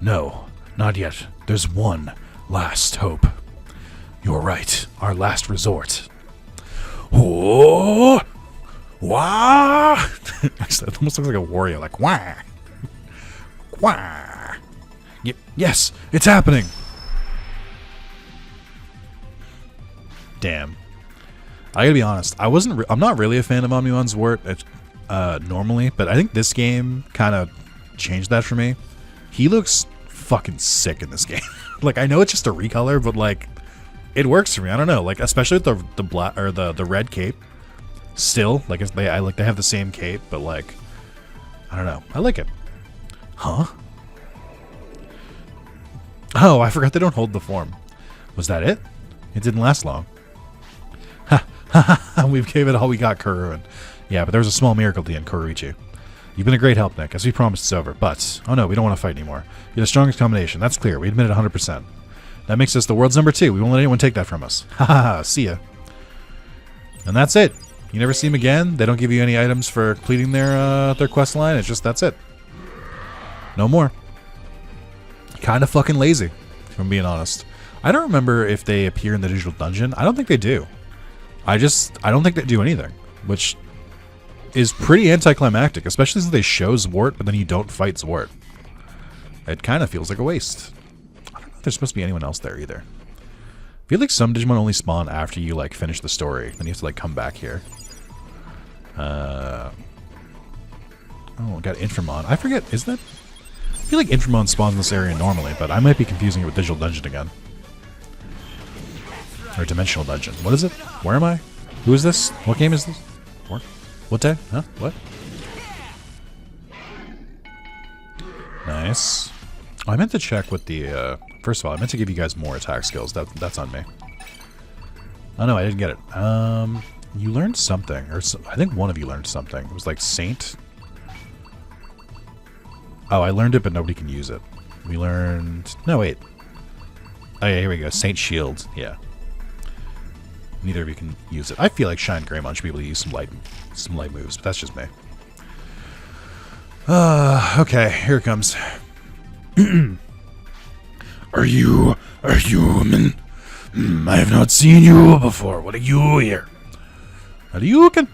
No, not yet. There's one last hope. You're right. Our last resort. Oh! Wah! Actually, it almost looks like a warrior, like wah! Wah! Yes, it's happening! Damn. I gotta be honest, I'm not really a fan of Omnimon's Wart normally, but I think this game kind of changed that for me. He looks fucking sick in this game. Like, I know it's just a recolor, but like, it works for me. I don't know, like, especially with the black or the red cape. Still, like, they have the same cape, but like, I don't know, I like it. Huh? Oh, I forgot they don't hold the form. Was that it? It didn't last long. Ha ha ha! We've gave it all we got, Kuruin. Yeah, but there was a small miracle at the end, Koruichi. You've been a great help, Nick. As we promised, it's over. But, oh no, we don't want to fight anymore. You're the strongest combination. That's clear. We admit it 100%. That makes us the world's number 2. We won't let anyone take that from us. Ha ha ha. See ya. And that's it. You never see them again. They don't give you any items for completing their quest line. It's just, that's it. No more. Kind of fucking lazy, if I'm being honest. I don't remember if they appear in the digital dungeon. I don't think they do. I don't think they do anything, which is pretty anticlimactic, especially since they show Zwart, but then you don't fight Zwart. It kind of feels like a waste. I don't know if there's supposed to be anyone else there either. I feel like some Digimon only spawn after you like finish the story, then you have to like come back here. Oh, got Inframon. I forget, is that? I feel like Inframon spawns in this area normally, but I might be confusing it with Digital Dungeon again. Or Dimensional Dungeon. What is it? Where am I? Who is this? What game is this? What day? Huh? What? Nice. Oh, I meant to check what the, first of all, I meant to give you guys more attack skills. That's on me. Oh no, I didn't get it. You learned something, or I think one of you learned something. It was like Saint. Oh, I learned it, but nobody can use it. We learned... No, wait. Oh yeah, here we go. Saint Shield. Yeah. Neither of you can use it. I feel like Shine Greymon should be able to use some light moves, but that's just me. Okay, here it comes. Are you a human? I have not seen you before. What are you here? What are you looking?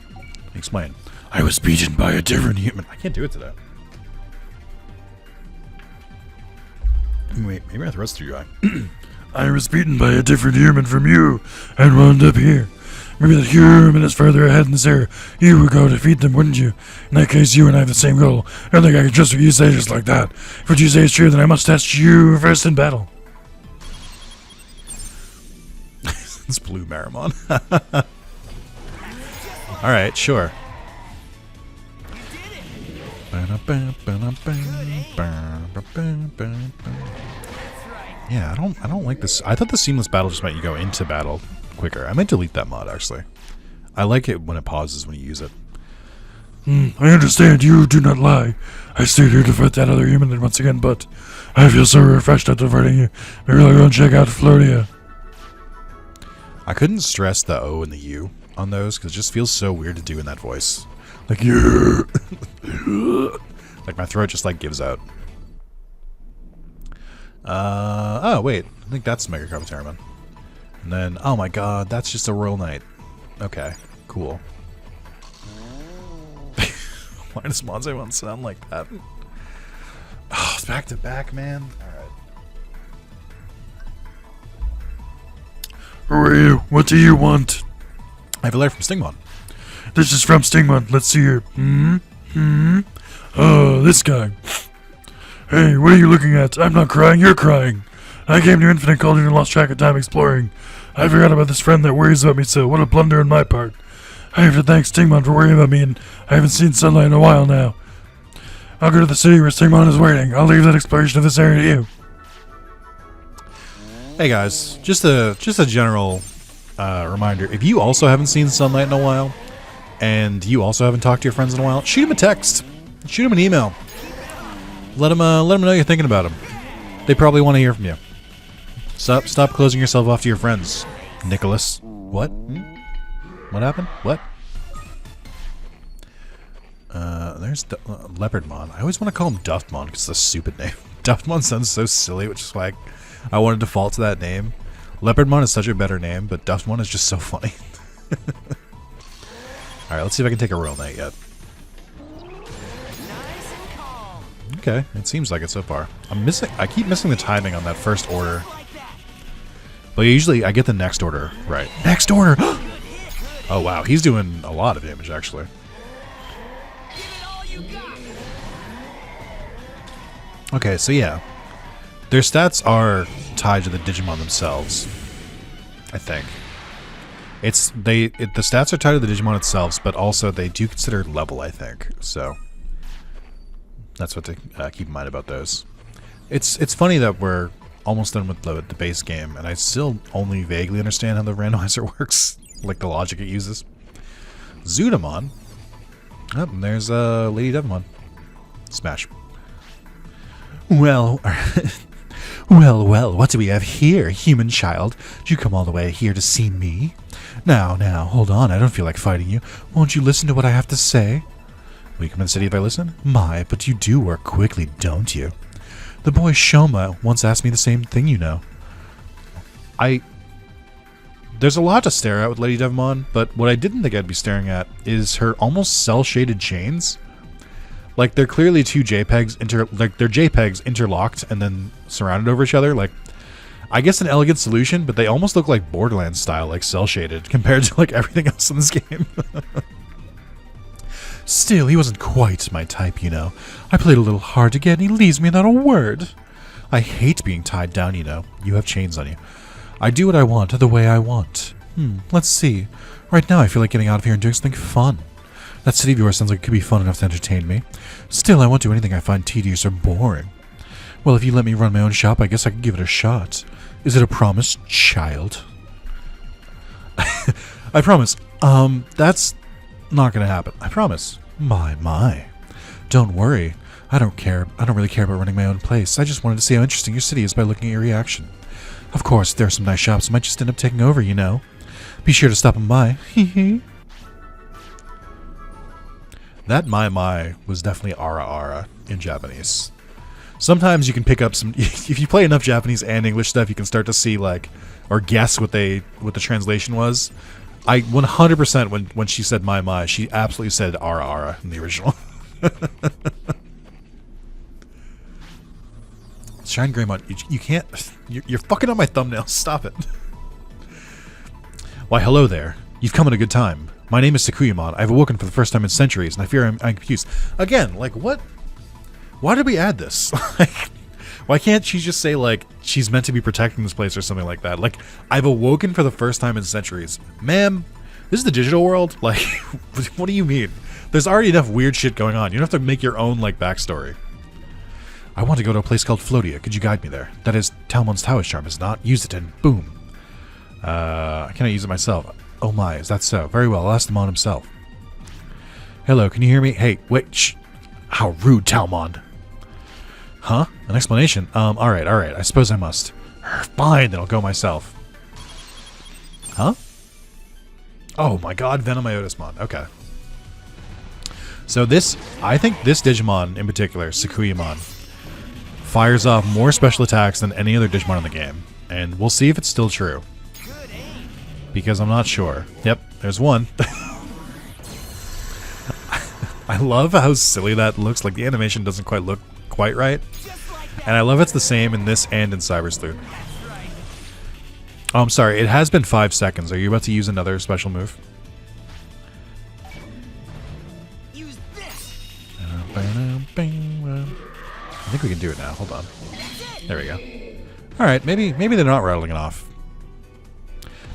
Explain. I was beaten by a different human. I can't do it today. Wait, maybe I have to rest through your eye. I was beaten by a different human from you and wound up here. Maybe the human is further ahead in this area. You would go defeat them, wouldn't you? In that case, you and I have the same goal. I don't think I can trust what you say just like that. If what you say is true, then I must test you first in battle. It's blue Marimon. Alright, sure. Yeah, I don't like this. I thought the seamless battle just meant you go into battle quicker. I might delete that mod, actually. I like it when it pauses when you use it. I understand you do not lie. I stayed here to fight that other human once again, but I feel so refreshed after fighting you. Maybe I'll go and check out Floria. I couldn't stress the O and the U on those, because it just feels so weird to do in that voice. Like, yeah. Like, my throat just, like, gives out. Oh, wait. I think that's Mega Carpetariman. And then, oh my god, that's just a Royal Knight. Okay, cool. Why does Monzaemon sound like that? Oh, it's back to back, man. Alright. Who are you? What do you want? I have a letter from Stingmon. This is from Stingmon. Let's see here. Oh, this guy. Hey, what are you looking at? I'm not crying, you're crying. I came to Infinite Cauldron and lost track of time exploring. I forgot about this friend that worries about me so. What a blunder on my part. I have to thank Stingmon for worrying about me, and I haven't seen sunlight in a while now. I'll go to the city where Stingmon is waiting. I'll leave that exploration of this area to you. Hey guys, just a general reminder. If you also haven't seen sunlight in a while, and you also haven't talked to your friends in a while, shoot him a text. Shoot them an email. Let them know you're thinking about them. They probably want to hear from you. Stop closing yourself off to your friends, Nicholas. What? What happened? What? There's Leopardmon. I always want to call him Duftmon because it's a stupid name. Duftmon sounds so silly, which is why I want to default to that name. Leopardmon is such a better name, but Duftmon is just so funny. Alright, let's see if I can take a royal knight yet. Okay, it seems like it so far. I keep missing the timing on that first order. But usually I get the next order right. Next order! Oh wow, he's doing a lot of damage actually. Okay, so yeah. Their stats are tied to the Digimon themselves. I think. The stats are tied to the Digimon itself, but also they do consider level, I think. So that's what to keep in mind about those. It's funny that we're almost done with the base game, and I still only vaguely understand how the randomizer works, like the logic it uses. Zudamon. Oh, and there's Lady Devimon. Smash. Well, well, what do we have here, human child? Did you come all the way here to see me? Now, hold on, I don't feel like fighting you. Won't you listen to what I have to say? Will you come in the city if I listen? My, but you do work quickly, don't you? The boy Shoma once asked me the same thing, you know. There's a lot to stare at with Lady Devimon, but what I didn't think I'd be staring at is her almost cell-shaded chains. Like, they're clearly two JPEGs, they're JPEGs interlocked and then surrounded over each other. Like, I guess an elegant solution, but they almost look like Borderlands style, like cell-shaded, compared to, like, everything else in this game. Still, he wasn't quite my type, you know. I played a little hard to get, and he leaves me without a word. I hate being tied down, you know. You have chains on you. I do what I want, the way I want. Let's see. Right now, I feel like getting out of here and doing something fun. That city of yours sounds like it could be fun enough to entertain me. Still, I won't do anything I find tedious or boring. Well, if you let me run my own shop, I guess I can give it a shot. Is it a promise, child? I promise. That's not gonna happen. I promise. My. Don't worry. I don't really care about running my own place. I just wanted to see how interesting your city is by looking at your reaction. Of course, there are some nice shops I might just end up taking over, you know. Be sure to stop them by. That my was definitely ara in Japanese. Sometimes you can pick up some... If you play enough Japanese and English stuff, you can start to see, like, or guess what the translation was. I 100% when she said my, she absolutely said ara in the original. Shine Greymon, you can't... You're fucking on my thumbnail. Stop it. Why, hello there. You've come at a good time. My name is Sakuyamon. I've awoken for the first time in centuries, and I fear I'm confused. Again, like, what? Why did we add this? Like, why can't she just say, like, she's meant to be protecting this place or something like that? Like, I've awoken for the first time in centuries. Ma'am, this is the digital world? Like, what do you mean? There's already enough weird shit going on. You don't have to make your own, like, backstory. I want to go to a place called Floatia. Could you guide me there? That is Talmon's Taoist charm, is it not? Use it and boom. I cannot use it myself. Oh my, is that so? Very well, I'll ask Talmon himself. Hello, can you hear me? Hey, wait, shh. How rude, Talmon. Huh? An explanation? Alright, I suppose I must. Fine, then I'll go myself. Huh? Oh my god, Venomiotismon. Okay. So this, I think this Digimon in particular, Sakuyamon, fires off more special attacks than any other Digimon in the game. And we'll see if it's still true. Because I'm not sure. Yep, there's one. I love how silly that looks. Like, the animation doesn't quite look quite right. And I love it's the same in this and in Cyber Sleuth. Oh, I'm sorry. It has been 5 seconds. Are you about to use another special move? Use this. I think we can do it now. Hold on. There we go. Alright, maybe they're not rattling it off.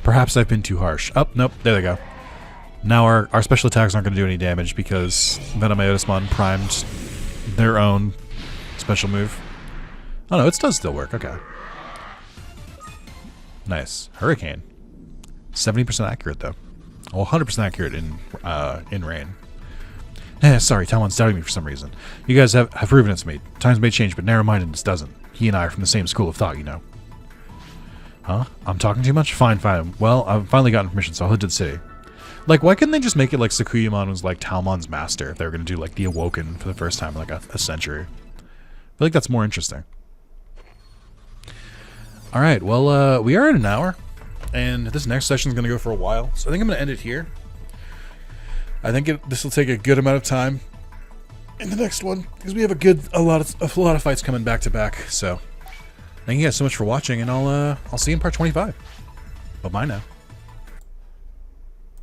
Perhaps I've been too harsh. Oh, nope. There they go. Now our special attacks aren't going to do any damage because Venomiotismon primed their own special move. Oh no, it does still work. Okay. Nice. Hurricane. 70% accurate though. Well, 100% accurate in rain. Sorry, Talon's doubting me for some reason. You guys have proven it to me. Times may change, but narrow-mindedness doesn't. He and I are from the same school of thought, you know. Huh? I'm talking too much? Fine. Well, I've finally gotten permission, so I'll head to the city. Like, why couldn't they just make it like Sakuyamon was like Talmon's master if they were going to do like the Awoken for the first time in like a century? I feel like that's more interesting. Alright, well, we are at an hour, and this next session is going to go for a while, so I think I'm going to end it here. I think this will take a good amount of time in the next one, because we have a lot of fights coming back to back, so thank you guys so much for watching, and I'll see you in part 25. Bye-bye now.